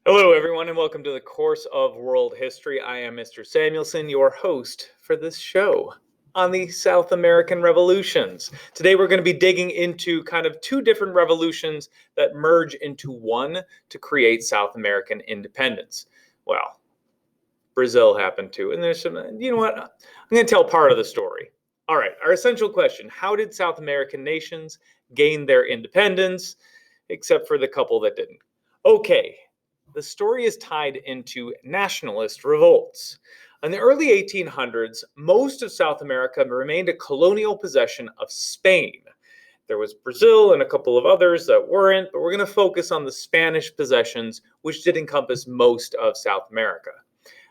Hello, everyone, and welcome to the Course of World History. I am Mr. Samuelson, your host for this show on the South American revolutions. Today, we're going to be digging into kind of two different revolutions that merge into one to create South American independence. Well, Brazil happened to, and there's some, you know what? I'm going to tell part of the story. All right, our essential question: how did South American nations gain their independence, except for the couple that didn't? Okay, the story is tied into nationalist revolts. In the early 1800s, most of South America remained a colonial possession of Spain. There was Brazil and a couple of others that weren't, but we're going to focus on the Spanish possessions, which did encompass most of South America.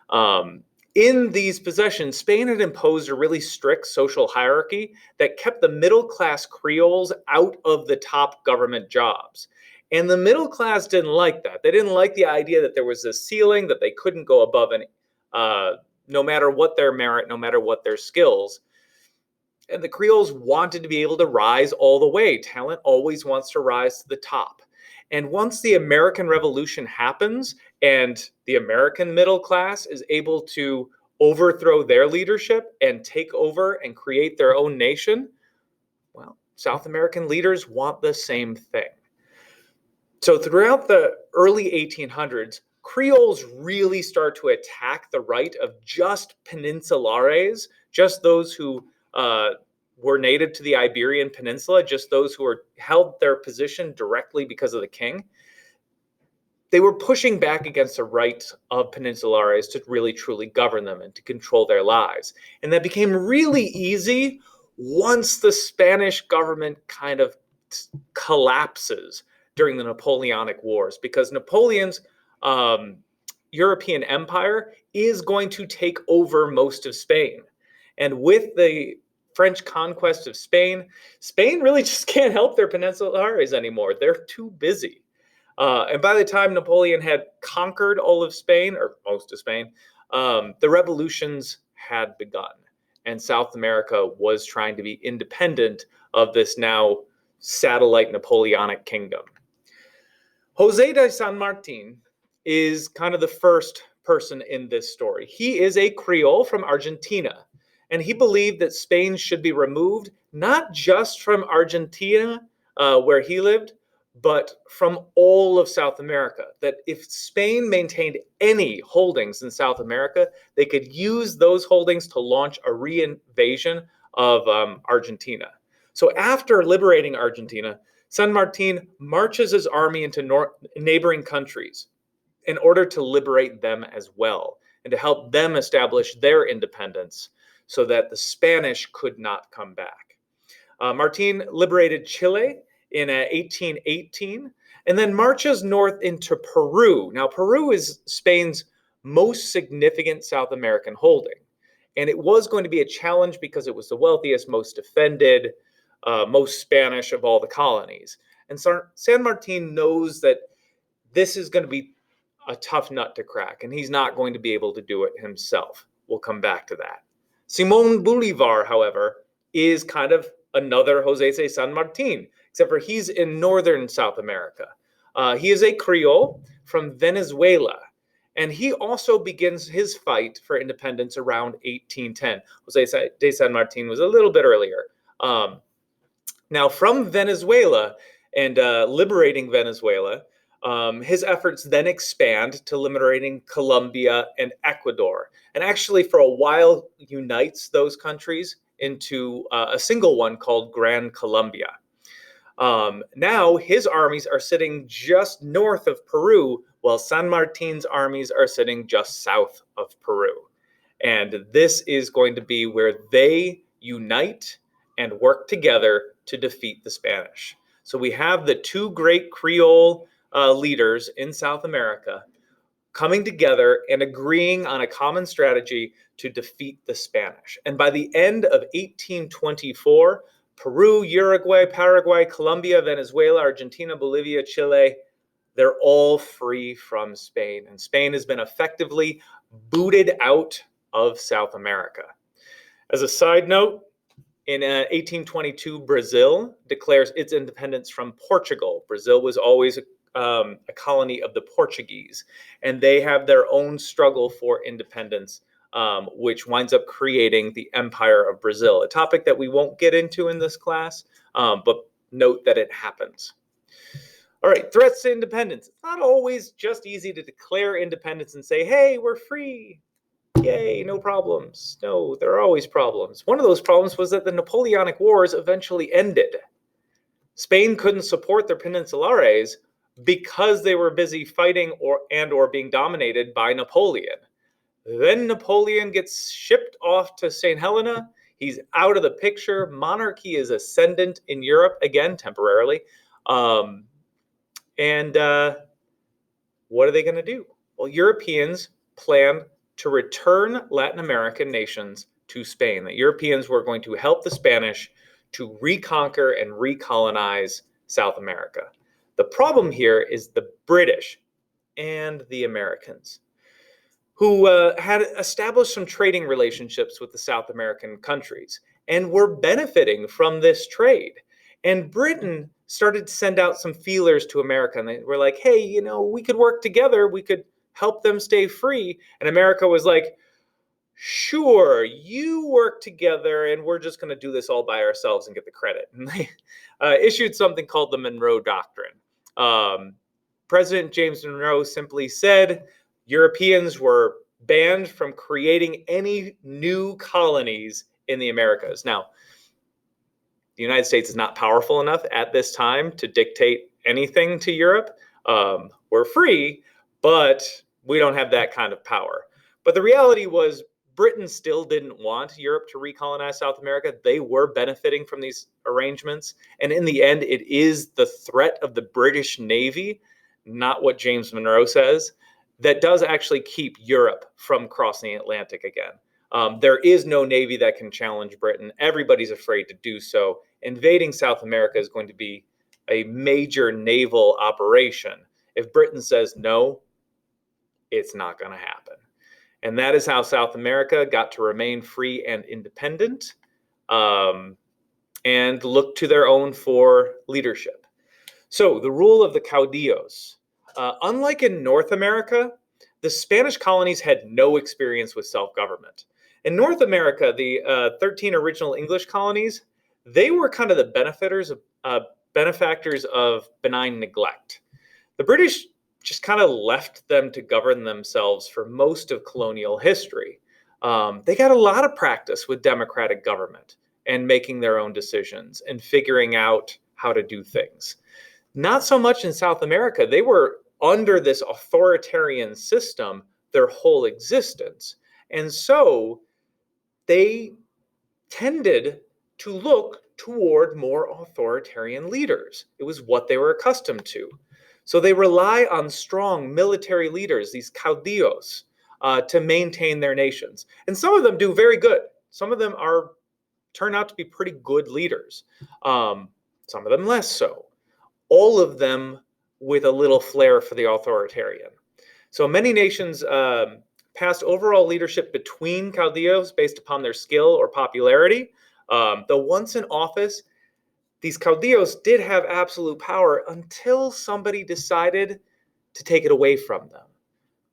Um, in these possessions, Spain had imposed a really strict social hierarchy that kept the middle class Creoles out of the top government jobs. And the middle class didn't like that. They didn't like the idea that there was a ceiling that they couldn't go above, any, no matter what their merit, no matter what their skills. And the Creoles wanted to be able to rise all the way. Talent always wants to rise to the top. And once the American Revolution happens and the American middle class is able to overthrow their leadership and take over and create their own nation, well, South American leaders want the same thing. So throughout the early 1800s, Creoles really start to attack the right of just peninsulares, just those who were native to the Iberian Peninsula, just those who held their position directly because of the king. They were pushing back against the right of peninsulares to really truly govern them and to control their lives. And that became really easy once the Spanish government kind of collapses during the Napoleonic Wars, because Napoleon's European empire is going to take over most of Spain. And with the French conquest of Spain, Spain really just can't help their peninsulares anymore. They're too busy. And by the time Napoleon had conquered all of Spain, or most of Spain, the revolutions had begun. And South America was trying to be independent of this now satellite Napoleonic kingdom. Jose de San Martin is kind of the first person in this story. He is a Creole from Argentina, and he believed that Spain should be removed, not just from Argentina, where he lived, but from all of South America. That if Spain maintained any holdings in South America, they could use those holdings to launch a reinvasion of Argentina. So after liberating Argentina, San Martin marches his army into neighboring countries in order to liberate them as well and to help them establish their independence so that the Spanish could not come back. Martin liberated Chile in 1818 and then marches north into Peru. Now, Peru is Spain's most significant South American holding. And it was going to be a challenge because it was the wealthiest, most defended, most Spanish of all the colonies. And San Martin knows that this is going to be a tough nut to crack, and he's not going to be able to do it himself. We'll come back to that. Simon Bolivar, however, is kind of another Jose de San Martin, except for he's in northern South America. He is a Creole from Venezuela, and he also begins his fight for independence around 1810. Jose de San Martin was a little bit earlier. Now, from Venezuela and liberating Venezuela, his efforts then expand to liberating Colombia and Ecuador, and actually for a while unites those countries into a single one called Gran Colombia. Now his armies are sitting just north of Peru, while San Martin's armies are sitting just south of Peru. And this is going to be where they unite and work together to defeat the Spanish. So we have the two great Creole leaders in South America coming together and agreeing on a common strategy to defeat the Spanish. And by the end of 1824, Peru, Uruguay, Paraguay, Colombia, Venezuela, Argentina, Bolivia, Chile, they're all free from Spain. And Spain has been effectively booted out of South America. As a side note, in 1822, Brazil declares its independence from Portugal. Brazil was always a colony of the Portuguese, and they have their own struggle for independence, which winds up creating the Empire of Brazil, a topic that we won't get into in this class, but note that it happens. All right, threats to independence. It's not always just easy to declare independence and say, hey, we're free. Yay, no problems. No, there are always problems. One of those problems was that the Napoleonic Wars eventually ended. Spain couldn't support their peninsulares because they were busy fighting or being dominated by Napoleon. Then Napoleon gets shipped off to St. Helena. He's out of the picture. Monarchy is ascendant in Europe, again, temporarily. And what are they going to do? Well, Europeans planned to return Latin American nations to Spain. The Europeans were going to help the Spanish to reconquer and recolonize South America. The problem here is the British and the Americans, who had established some trading relationships with the South American countries and were benefiting from this trade. And Britain started to send out some feelers to America, and they were like, hey, we could work together. We could help them stay free. And America was like, sure, you work together, and we're just going to do this all by ourselves and get the credit. And they issued something called the Monroe Doctrine. President James Monroe simply said Europeans were banned from creating any new colonies in the Americas. Now, the United States is not powerful enough at this time to dictate anything to Europe. We're free, but we don't have that kind of power. But the reality was Britain still didn't want Europe to recolonize South America. They were benefiting from these arrangements. And in the end, it is the threat of the British Navy, not what James Monroe says, that does actually keep Europe from crossing the Atlantic again. There is no navy that can challenge Britain. Everybody's afraid to do so. Invading South America is going to be a major naval operation. If Britain says no, it's not going to happen. And that is how South America got to remain free and independent, and look to their own for leadership. So the rule of the Caudillos. Unlike in North America, the Spanish colonies had no experience with self-government. In North America, the 13 original English colonies, they were kind of the benefactors of benign neglect. The British just kind of left them to govern themselves for most of colonial history. They got a lot of practice with democratic government and making their own decisions and figuring out how to do things. Not so much in South America. They were under this authoritarian system their whole existence. And so they tended to look toward more authoritarian leaders. It was what they were accustomed to. So they rely on strong military leaders, these caudillos, to maintain their nations. And some of them do very good. Some of them turn out to be pretty good leaders. Some of them less so. All of them with a little flair for the authoritarian. So many nations passed overall leadership between caudillos based upon their skill or popularity. Though once in office, these caudillos did have absolute power until somebody decided to take it away from them.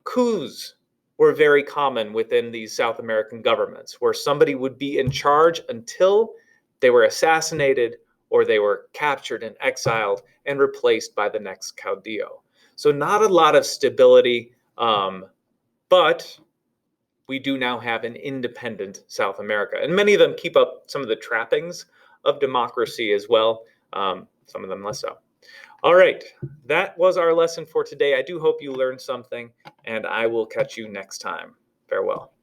Coups were very common within these South American governments, where somebody would be in charge until they were assassinated or they were captured and exiled and replaced by the next caudillo. So not a lot of stability, but we do now have an independent South America. And many of them keep up some of the trappings of democracy as well, some of them less so. All right, that was our lesson for today. I do hope you learned something, and I will catch you next time. Farewell.